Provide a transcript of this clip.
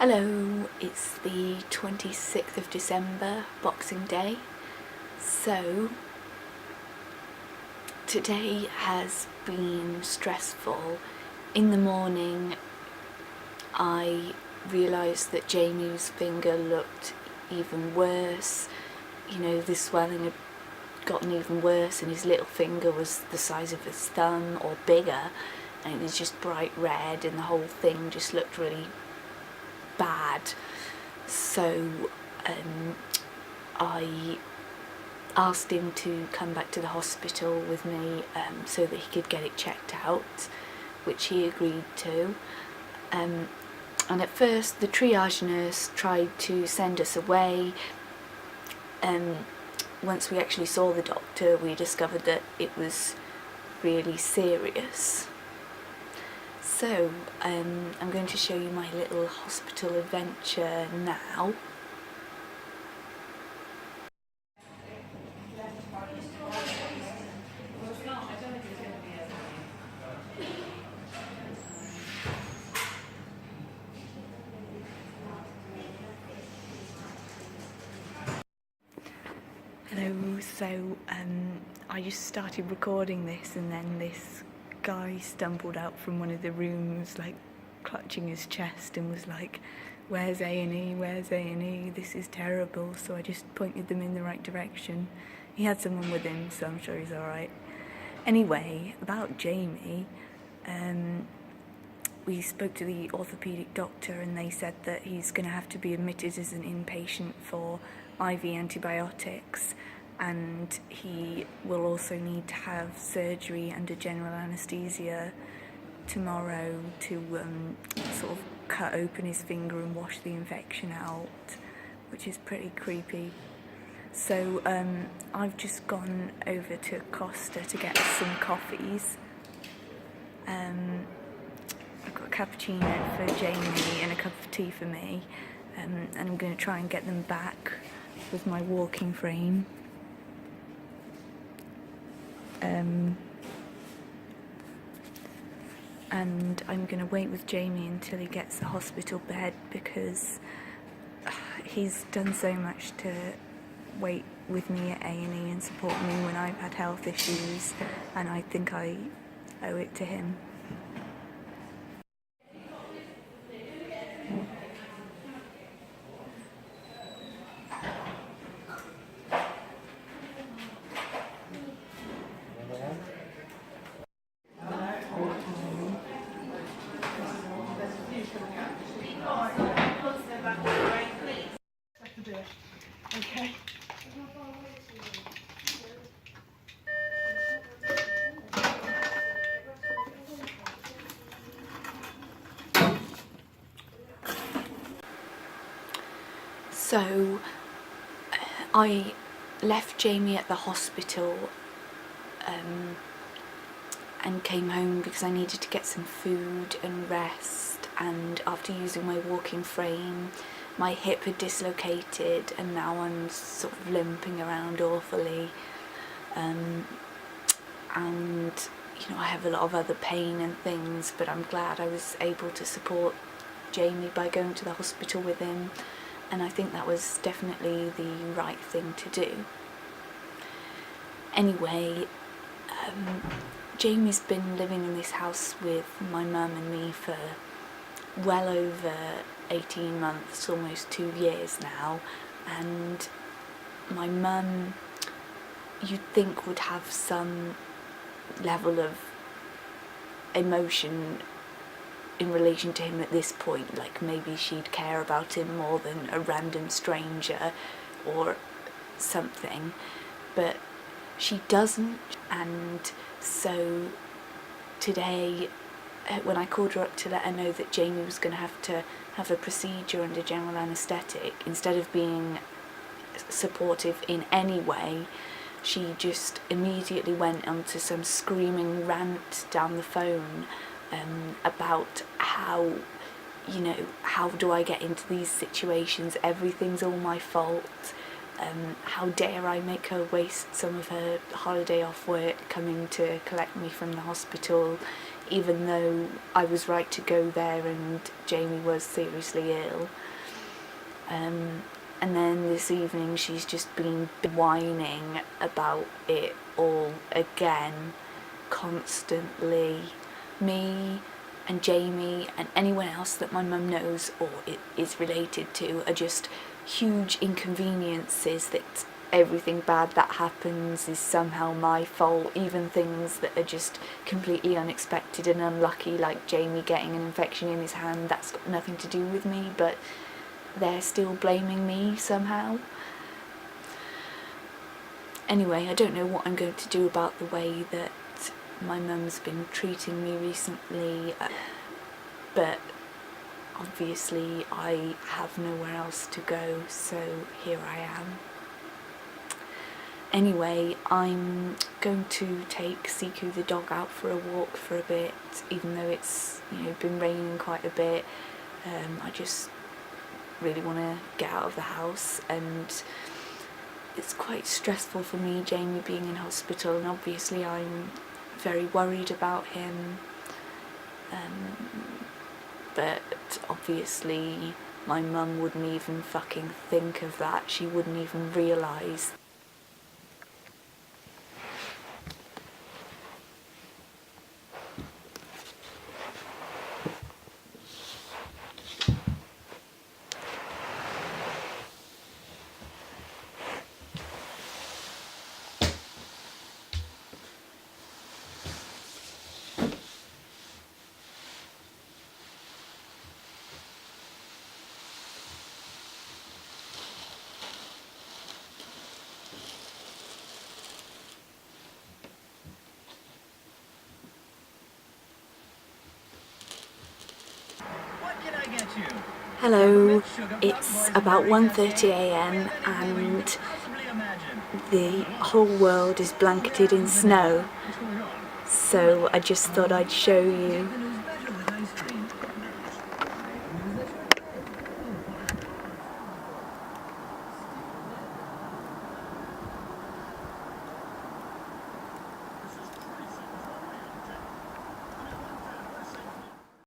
Hello, it's the 26th of December, Boxing Day. So, today has been stressful. In the morning, I realised that Jamie's finger looked even worse. You know, the swelling had gotten even worse and his little finger was the size of his thumb or bigger, and it was just bright red and the whole thing just looked really bad. So I asked him to come back to the hospital with me so that he could get it checked out, which he agreed to. And at first the triage nurse tried to send us away. Once we actually saw the doctor, we discovered that it was really serious. So, I'm going to show you my little hospital adventure now. Hello, so I just started recording this and then this guy stumbled out from one of the rooms, like clutching his chest, and was like, "Where's A&E? Where's A&E? This is terrible." So I just pointed them in the right direction. He had someone with him, so I'm sure he's alright. Anyway, about Jamie, we spoke to the orthopaedic doctor and they said that he's going to have to be admitted as an inpatient for IV antibiotics, and he will also need to have surgery under general anaesthesia tomorrow to sort of cut open his finger and wash the infection out, which is pretty creepy. So I've just gone over to Costa to get us some coffees. I've got a cappuccino for Jamie and a cup of tea for me, and I'm going to try and get them back with my walking frame. And I'm going to wait with Jamie until he gets the hospital bed, because he's done so much to wait with me at A&E and support me when I've had health issues, and I think I owe it to him. Okay. So I left Jamie at the hospital and came home because I needed to get some food and rest, and after using my walking frame my hip had dislocated and now I'm sort of limping around awfully, and you know, I have a lot of other pain and things, but I'm glad I was able to support Jamie by going to the hospital with him, and I think that was definitely the right thing to do. Anyway, Jamie's been living in this house with my mum and me for well over 18 months, almost 2 years now, and my mum, you'd think, would have some level of emotion in relation to him at this point, like maybe she'd care about him more than a random stranger or something, but she doesn't. And so today, when I called her up to let her know that Jamie was going to have a procedure under general anaesthetic, instead of being supportive in any way, she just immediately went onto some screaming rant down the phone about how, you know, how do I get into these situations? Everything's all my fault. How dare I make her waste some of her holiday off work coming to collect me from the hospital? even though I was right to go there and Jamie was seriously ill. And then this evening she's just been whining about it all again, constantly. Me and Jamie and anyone else that my mum knows or it is related to are just huge inconveniences, that everything bad that happens is somehow my fault, even things that are just completely unexpected and unlucky, like Jamie getting an infection in his hand. That's got nothing to do with me, but they're still blaming me somehow. Anyway, I don't know what I'm going to do about the way that my mum's been treating me recently, but obviously I have nowhere else to go, so here I am. Anyway, I'm going to take Siku the dog out for a walk for a bit, even though it's, you know, been raining quite a bit. I just really want to get out of the house, and it's quite stressful for me, Jamie being in hospital, and obviously I'm very worried about him, but obviously my mum wouldn't even fucking think of that. She wouldn't even realise. Hello, it's about 1:30 a.m. and the whole world is blanketed in snow, so I just thought I'd show you